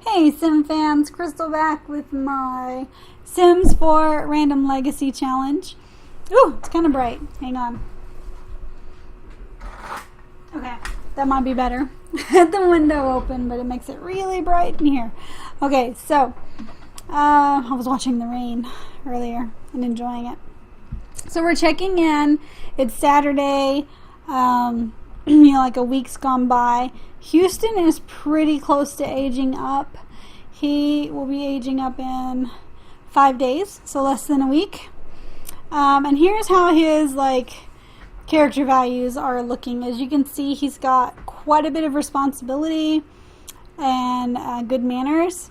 Hey Sim fans, Crystal back with my Sims 4 Random Legacy Challenge. Ooh, it's kind of bright. Hang on. Okay, that might be better. I had the window open, but it makes it really bright in here. Okay, so I was watching the rain earlier and enjoying it. So we're checking in. It's Saturday. Like a week's gone by. Houston is pretty close to aging up. He will be aging up in 5 days, so less than a week. And here's how his character values are looking. As you can see, he's got quite a bit of responsibility and good manners.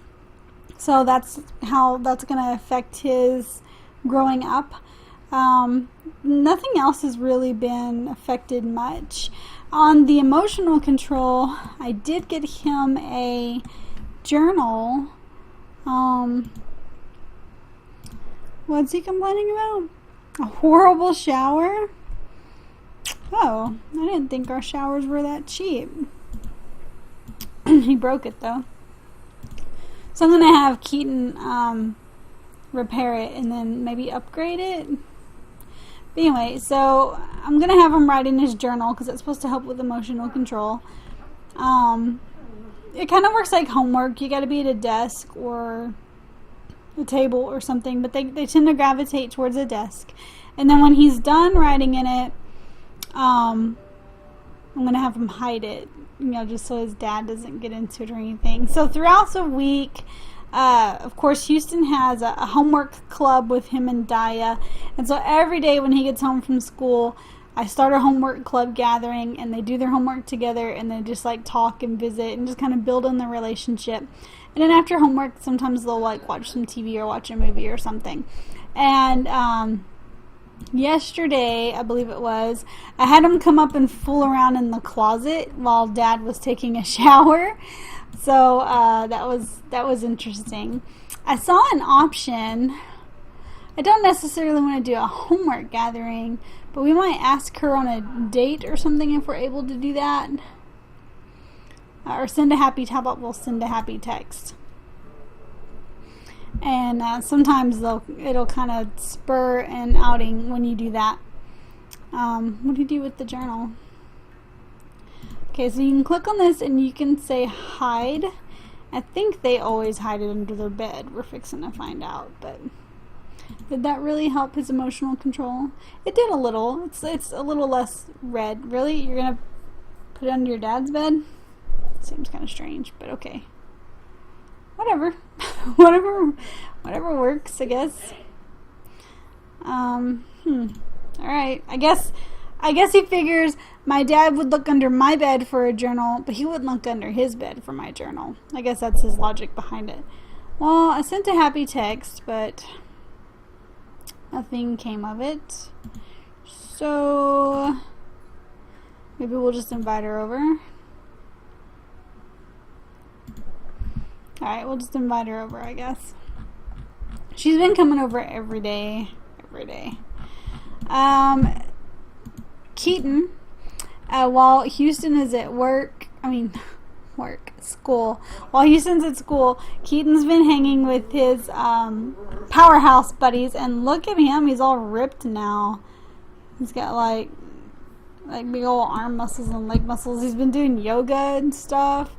So that's how that's going to affect his growing up. Nothing else has really been affected much. On the emotional control, I did get him a journal. What's he complaining about? A horrible shower? Oh, I didn't think our showers were that cheap. He broke it though. So I'm going to have Keaton repair it and then maybe upgrade it. But anyway, so I'm going to have him write in his journal because it's supposed to help with emotional control. It kind of works like homework. You got to be at a desk or a table or something, but they tend to gravitate towards a desk. And then when he's done writing in it, I'm going to have him hide it, just so his dad doesn't get into it or anything. So throughout the week, of course, Houston has a homework club with him and Daya. And so every day when he gets home from school, I start a homework club gathering, and they do their homework together, and they just talk and visit and just kind of build on the relationship. And then after homework, sometimes they'll watch some TV or watch a movie or something. And yesterday, I believe it was, I had him come up and fool around in the closet while Dad was taking a shower. So that was interesting. I saw an option. I don't necessarily want to do a homework gathering, but we might ask her on a date or something if we're able to do that. Or send a happy, how about we'll send a happy text. And sometimes it'll kind of spur an outing when you do that. What do you do with the journal? Okay, so you can click on this and you can say hide. I think they always hide it under their bed. We're fixing to find out, but did that really help his emotional control? It did a little. It's a little less red. Really? You're gonna put it under your dad's bed? Seems kind of strange, but okay. Whatever. whatever works, I guess. Alright. I guess he figures my dad would look under my bed for a journal, but he wouldn't look under his bed for my journal. I guess that's his logic behind it. Well, I sent a happy text, but nothing came of it. So maybe we'll just invite her over. Alright, we'll just invite her over, I guess. She's been coming over every day. Keaton, while Houston is at school. While Houston's at school, Keaton's been hanging with his powerhouse buddies, and look at him, he's all ripped now. He's got like big old arm muscles and leg muscles. He's been doing yoga and stuff.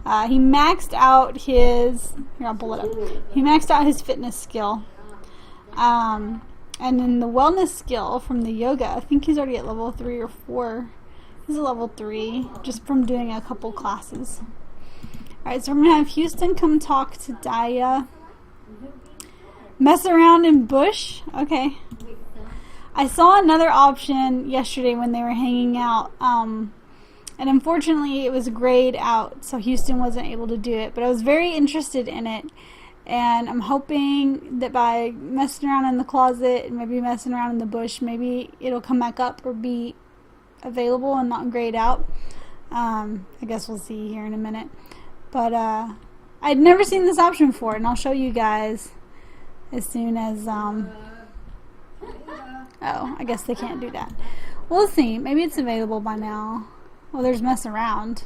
He maxed out his, here I'll pull it up. He maxed out his fitness skill. And then the wellness skill from the yoga, I think he's already at level 3 or 4. He's at level 3 just from doing a couple classes. Alright, so we're going to have Houston come talk to Daya. Mess around in bush? Okay. I saw another option yesterday when they were hanging out. And unfortunately, it was grayed out, so Houston wasn't able to do it. But I was very interested in it. And I'm hoping that by messing around in the closet and maybe messing around in the bush, maybe it'll come back up or be available and not grayed out. I guess we'll see here in a minute. But I'd never seen this option before, and I'll show you guys as soon as... Oh, I guess they can't do that. We'll see. Maybe it's available by now. Well, there's mess around.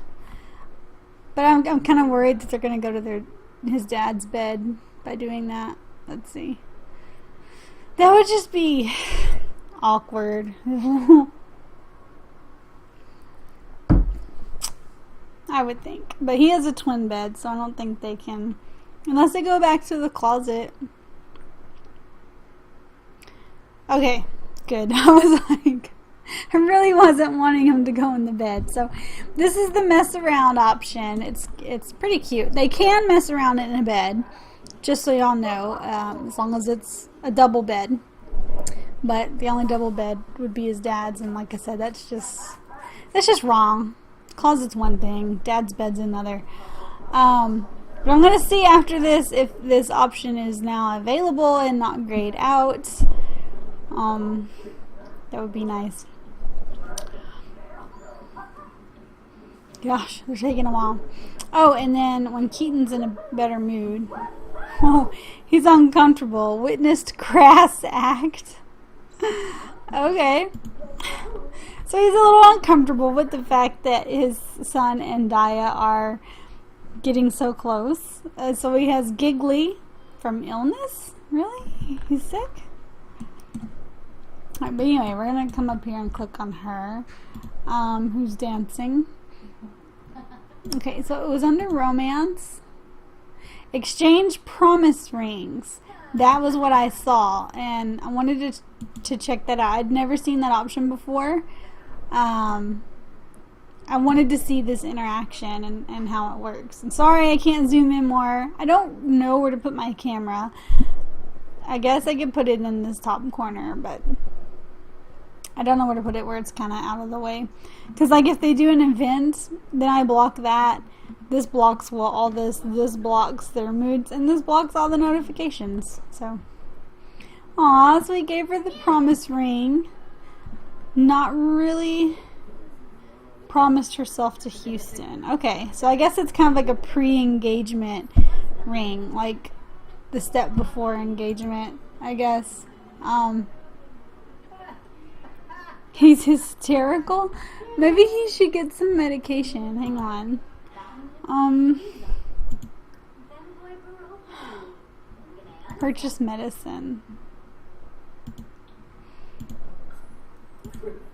But I'm kind of worried that they're going to go to his dad's bed by doing that. Let's see. That would just be awkward. I would think. But he has a twin bed, so I don't think they can. Unless they go back to the closet. Okay, good. I was like, I really wasn't wanting him to go in the bed. So this is the mess around option. It's pretty cute. They can mess around in a bed, just so y'all know, as long as it's a double bed. But the only double bed would be his dad's, and like I said, that's just wrong. Closet's one thing, dad's bed's another. But I'm gonna see after this if this option is now available and not grayed out. That would be nice. Gosh, they're taking a while. Oh, and then when Keaton's in a better mood, oh, he's uncomfortable. Witnessed crass act. Okay. So he's a little uncomfortable with the fact that his son and Daya are getting so close. So he has giggly from illness. Really? He's sick? Alright, but anyway, we're going to come up here and click on her, who's dancing. Okay, so it was under romance. Exchange promise rings. That was what I saw, and I wanted to check that out. I'd never seen that option before. I wanted to see this interaction and how it works. I'm sorry I can't zoom in more. I don't know where to put my camera. I guess I could put it in this top corner, but I don't know where to put it where it's kind of out of the way. Because like if they do an event, then I block that. This blocks all this blocks their moods, and this blocks all the notifications. So, aw, so he gave her the promise ring. Not really promised herself to Houston. Okay, so I guess it's kind of like a pre-engagement ring, like the step before engagement, I guess. He's hysterical. Maybe he should get some medication. Hang on. Purchase medicine.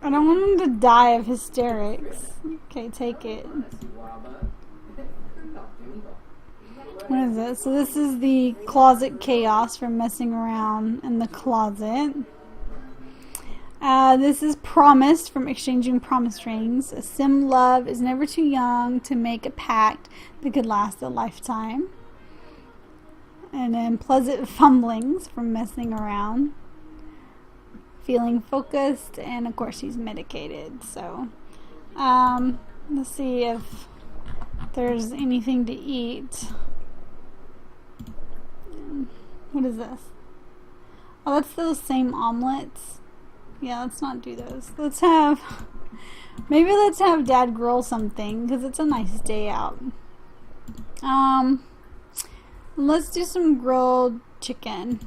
I don't want him to die of hysterics. Okay, take it. What is this? So this is the closet chaos from messing around in the closet. This is promised from exchanging promise rings. A sim love is never too young to make a pact that could last a lifetime. And then pleasant fumblings from messing around. Feeling focused, and of course he's medicated. So let's see if there's anything to eat. What is this? Oh, that's those same omelets. Yeah, let's not do those. Maybe let's have Dad grill something, because it's a nice day out. Let's do some grilled chicken.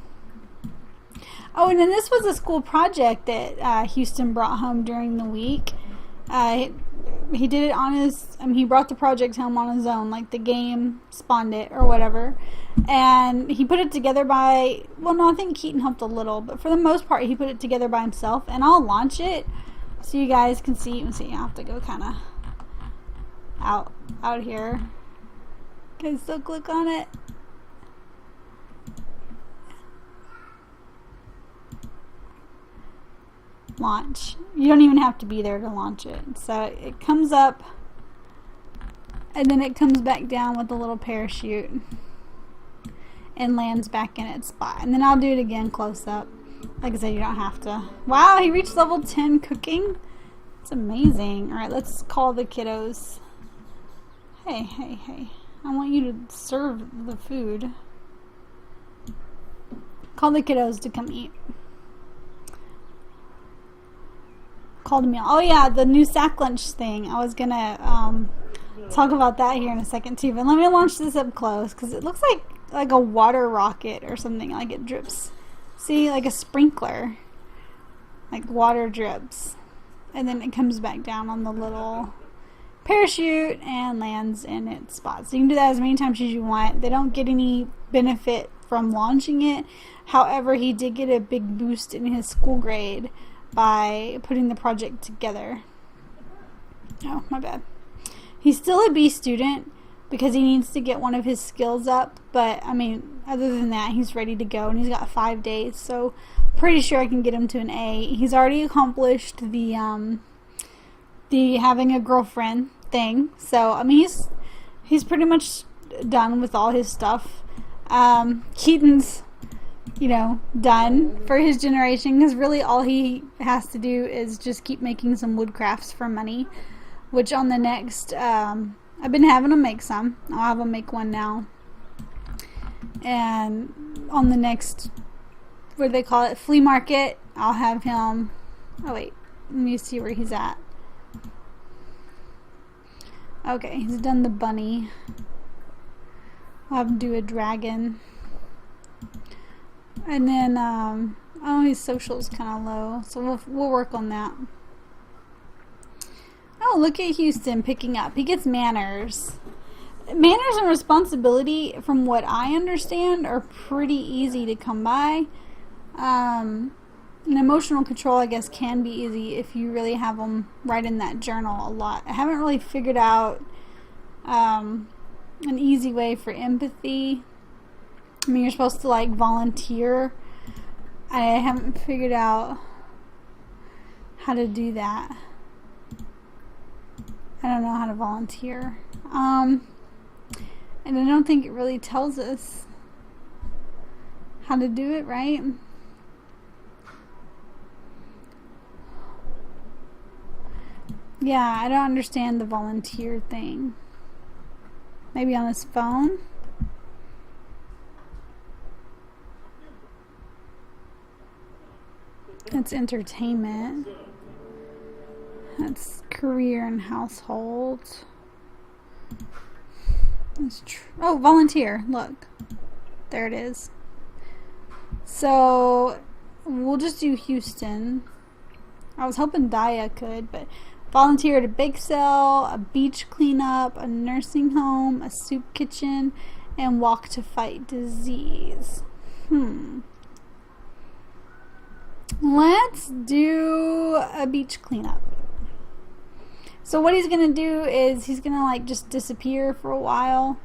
Oh, and then this was a school project that Houston brought home during the week. He did it on his, he brought the project home on his own, like the game spawned it or whatever. And he put it together by, well, no, I think Keaton helped a little, but for the most part, he put it together by himself. And I'll launch it so you guys can see. You can see, I have to go kind of out here. Can still click on it. Launch. You don't even have to be there to launch it. So it comes up and then it comes back down with a little parachute and lands back in its spot. And then I'll do it again close up. Like I said, you don't have to. Wow, he reached level 10 cooking. It's amazing. Alright, let's call the kiddos. Hey. I want you to serve the food. Call the kiddos to come eat. Called a meal. Oh yeah, the new sack lunch thing. I was gonna talk about that here in a second too. But let me launch this up close because it looks like a water rocket or something. Like it drips. See, like a sprinkler. Like water drips, and then it comes back down on the little parachute and lands in its spot. So you can do that as many times as you want. They don't get any benefit from launching it. However, he did get a big boost in his school grade by putting the project together. Oh, my bad. He's still a B student because he needs to get one of his skills up, but I mean, other than that, he's ready to go, and he's got 5 days, so pretty sure I can get him to an A. He's already accomplished the having a girlfriend thing, so I mean, he's pretty much done with all his stuff. Keaton's, you know, done for his generation, because really all he has to do is just keep making some woodcrafts for money, which on the next, I've been having him make some. I'll have him make one now. And on the next, what do they call it, flea market, I'll have him, oh wait, let me see where he's at. Okay, he's done the bunny. I'll have him do a dragon. And then, oh, his social's kind of low, so we'll work on that. Oh, look at Houston picking up. He gets manners. Manners and responsibility, from what I understand, are pretty easy to come by. And emotional control, I guess, can be easy if you really have them write in that journal a lot. I haven't really figured out an easy way for empathy. I mean, you're supposed to, like, volunteer. I haven't figured out how to do that. I don't know how to volunteer. And I don't think it really tells us how to do it, right? Yeah, I don't understand the volunteer thing. Maybe on his phone? It's entertainment. That's career and household. Oh, volunteer. Look. There it is. So, we'll just do Houston. I was hoping Daya could, but volunteer at a bake sale, a beach cleanup, a nursing home, a soup kitchen, and walk to fight disease. Let's do a beach cleanup. So what he's gonna do is he's gonna, like, just disappear for a while,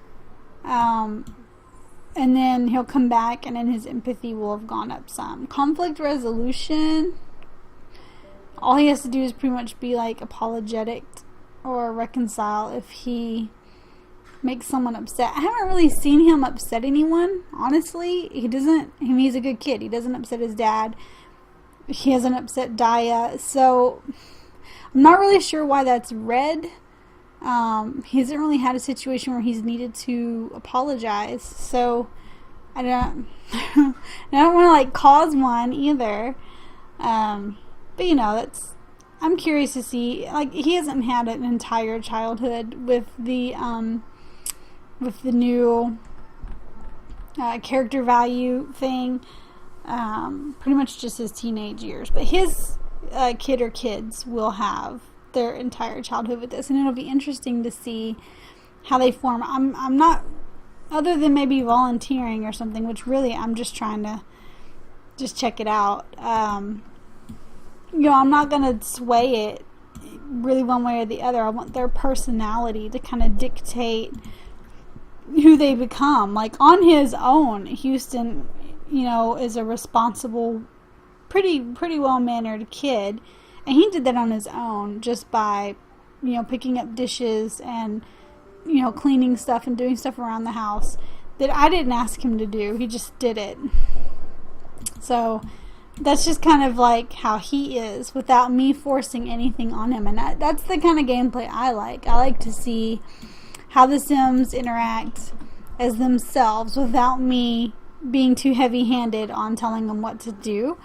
and then he'll come back, and then his empathy will have gone up some. Conflict resolution, all he has to do is pretty much be, like, apologetic or reconcile if he makes someone upset. I haven't really seen him upset anyone, honestly. He doesn't, I mean, he's a good kid. He doesn't upset his dad. He hasn't upset Daya, so I'm not really sure why that's red. He hasn't really had a situation where he's needed to apologize, so I don't I don't want to, like, cause one either. But you know, I'm curious to see, like, he hasn't had an entire childhood with the new character value thing. Pretty much just his teenage years, but his kid or kids will have their entire childhood with this, and it'll be interesting to see how they form. I'm not, other than maybe volunteering or something, which really I'm just trying to just check it out. You know, I'm not gonna sway it really one way or the other. I want their personality to kind of dictate who they become. Like, on his own, Houston, you know, is a responsible, pretty well-mannered kid, and he did that on his own just by, you know, picking up dishes and, you know, cleaning stuff and doing stuff around the house that I didn't ask him to do. He just did it. So that's just kind of like how he is, without me forcing anything on him, and that's the kind of gameplay I like. I like to see how the Sims interact as themselves without me being too heavy-handed on telling them what to do.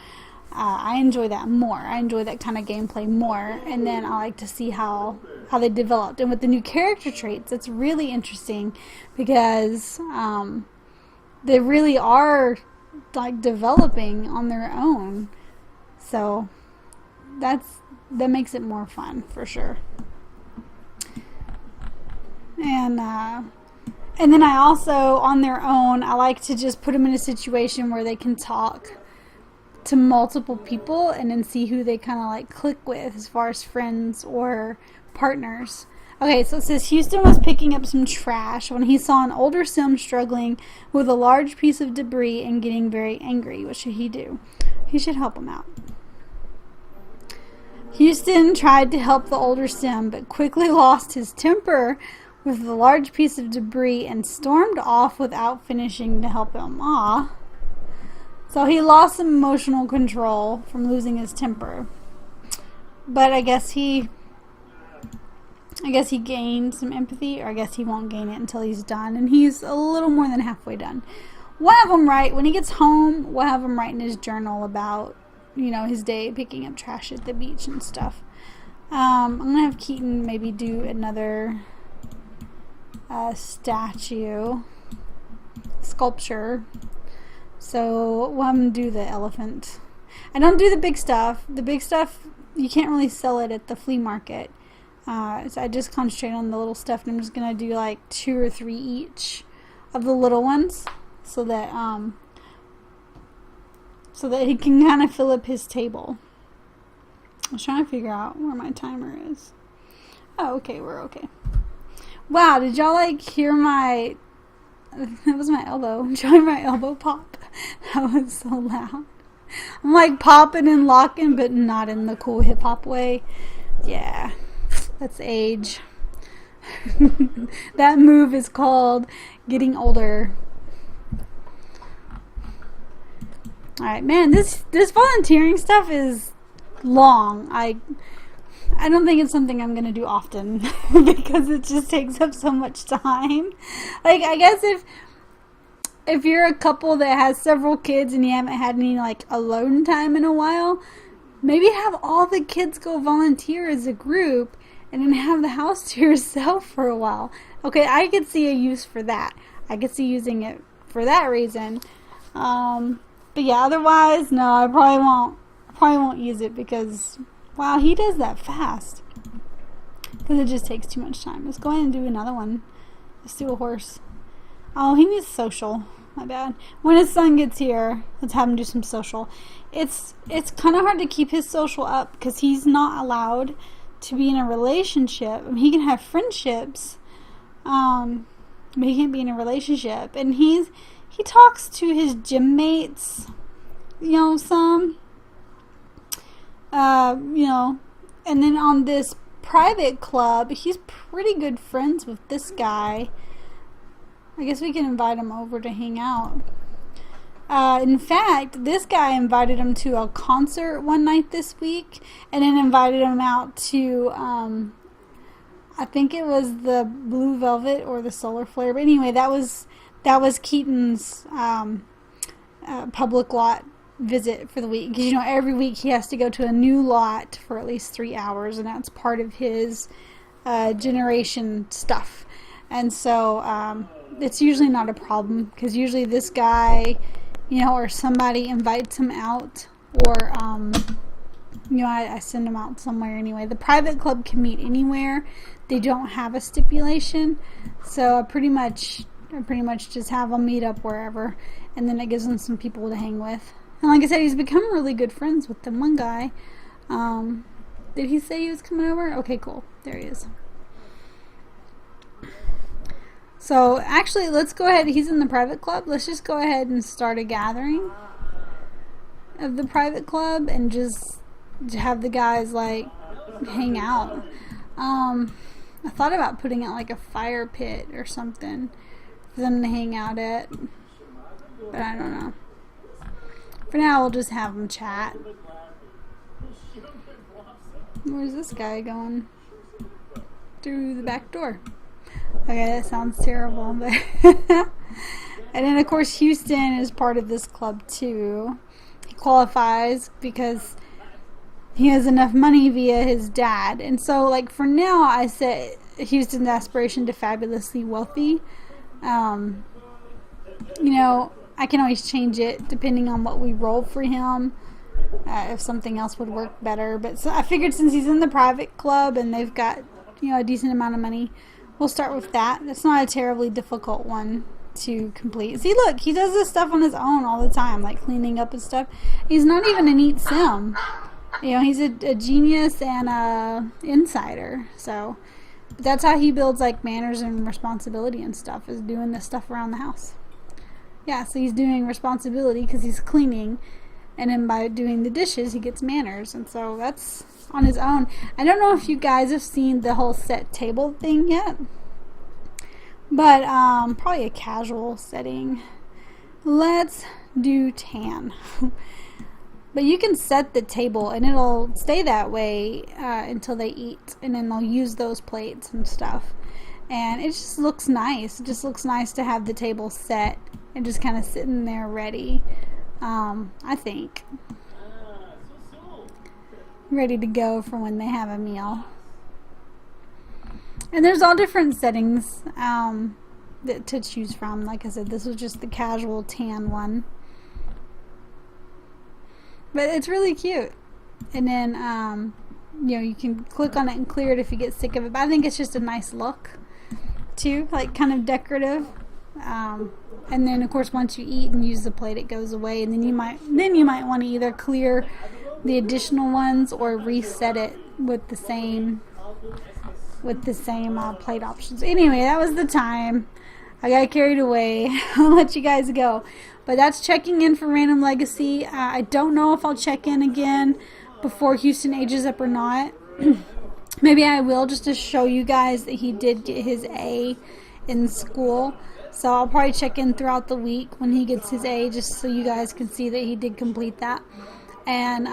I enjoy that more. I enjoy that kind of gameplay more, and then I like to see how they developed. And with the new character traits, it's really interesting because they really are, like, developing on their own. So that makes it more fun for sure. And then I also, on their own, I like to just put them in a situation where they can talk to multiple people and then see who they kind of like click with as far as friends or partners. Okay, so it says Houston was picking up some trash when he saw an older sim struggling with a large piece of debris and getting very angry. What should he do? He should help him out. Houston tried to help the older sim, but quickly lost his temper with the large piece of debris and stormed off without finishing to help him. Aw. So he lost some emotional control from losing his temper. But I guess he gained some empathy, or I guess he won't gain it until he's done. And he's a little more than halfway done. We'll have him write, when he gets home, we'll have him write in his journal about, his day picking up trash at the beach and stuff. I'm going to have Keaton maybe do another sculpture. So we'll have him do the elephant. I don't do the big stuff. The big stuff, you can't really sell it at the flea market. So I just concentrate on the little stuff, and I'm just going to do like 2 or 3 each of the little ones so that he can kind of fill up his table. I was trying to figure out where my timer is. Oh, okay, we're okay. Wow, did y'all like hear my... That was my elbow. Did y'all hear my elbow pop? That was so loud. I'm like popping and locking, but not in the cool hip-hop way. Yeah, that's age. That move is called getting older. Alright, man, this volunteering stuff is long. I don't think it's something I'm going to do often because it just takes up so much time. Like, I guess if you're a couple that has several kids and you haven't had any, like, alone time in a while, maybe have all the kids go volunteer as a group and then have the house to yourself for a while. Okay, I could see a use for that. I could see using it for that reason. But yeah, otherwise, no, I probably won't use it because... Wow, he does that fast. Because it just takes too much time. Let's go ahead and do another one. Let's do a horse. Oh, he needs social. My bad. When his son gets here, let's have him do some social. It's kind of hard to keep his social up because he's not allowed to be in a relationship. I mean, he can have friendships, but he can't be in a relationship. And he talks to his gym mates, some. And then on this private club, he's pretty good friends with this guy. I guess we can invite him over to hang out. In fact, this guy invited him to a concert one night this week, and then invited him out to, I think it was the Blue Velvet or the Solar Flare. But anyway, that was Keaton's public lot visit for the week, because every week he has to go to a new lot for at least 3 hours, and that's part of his generation stuff. And so it's usually not a problem, because usually this guy, or somebody invites him out, or I send him out somewhere anyway. The private club can meet anywhere. They don't have a stipulation, so I pretty much just have them meet up wherever, and then it gives them some people to hang with. And like I said, he's become really good friends with the one guy. Did he say he was coming over? Okay, cool. There he is. So, actually, let's go ahead. He's in the private club. Let's just go ahead and start a gathering of the private club and just have the guys, like, hang out. I thought about putting out, like, a fire pit or something for them to hang out at. But I don't know. For now, we'll just have them chat. Where's this guy going? Through the back door. Okay, that sounds terrible, but and then of course Houston is part of this club too. He qualifies because he has enough money via his dad. And so, like, for now, I set Houston's aspiration to fabulously wealthy. I can always change it depending on what we roll for him, if something else would work better. But so I figured since he's in the private club and they've got, a decent amount of money, we'll start with that. That's not a terribly difficult one to complete. See, look, he does this stuff on his own all the time, like cleaning up and stuff. He's not even a neat sim. You know, he's a genius and a insider. So that's how he builds like manners and responsibility and stuff, is doing this stuff around the house. Yeah, so he's doing responsibility because he's cleaning, and then by doing the dishes he gets manners, and so that's on his own. I don't know if you guys have seen the whole set table thing yet, but probably a casual setting. Let's do tan. But you can set the table and it'll stay that way until they eat, and then they'll use those plates and stuff, and it just looks nice. It just looks nice to have the table set and just kind of sitting there ready, I think, ready to go for when they have a meal. And there's all different settings to choose from. Like I said, this was just the casual tan one. But it's really cute. And then, you know, you can click on it and clear it if you get sick of it. But I think it's just a nice look, too. Like, kind of decorative. And then, of course, once you eat and use the plate, it goes away. And then you might want to either clear the additional ones or reset it with the same plate options. Anyway, that was the time. I got carried away. I'll let you guys go. But that's checking in for Random Legacy. I don't know if I'll check in again before Houston ages up or not. Maybe I will, just to show you guys that he did get his A in school. So I'll probably check in throughout the week when he gets his A, just so you guys can see that he did complete that. And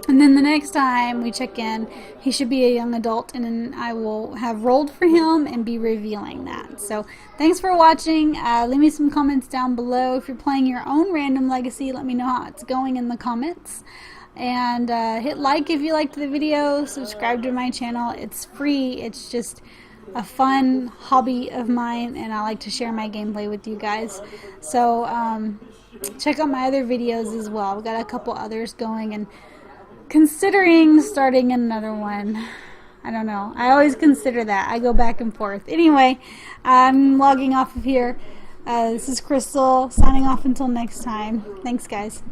and then the next time we check in, he should be a young adult, and then I will have rolled for him and be revealing that. So thanks for watching. Leave me some comments down below. If you're playing your own Random Legacy, let me know how it's going in the comments. And hit like if you liked the video. Subscribe to my channel. It's free. It's just a fun hobby of mine, and I like to share my gameplay with you guys. So check out my other videos as well. I've got a couple others going, and considering starting another one. I don't know. I always consider that. I go back and forth. Anyway, I'm logging off of here. This is Crystal, signing off until next time. Thanks, guys.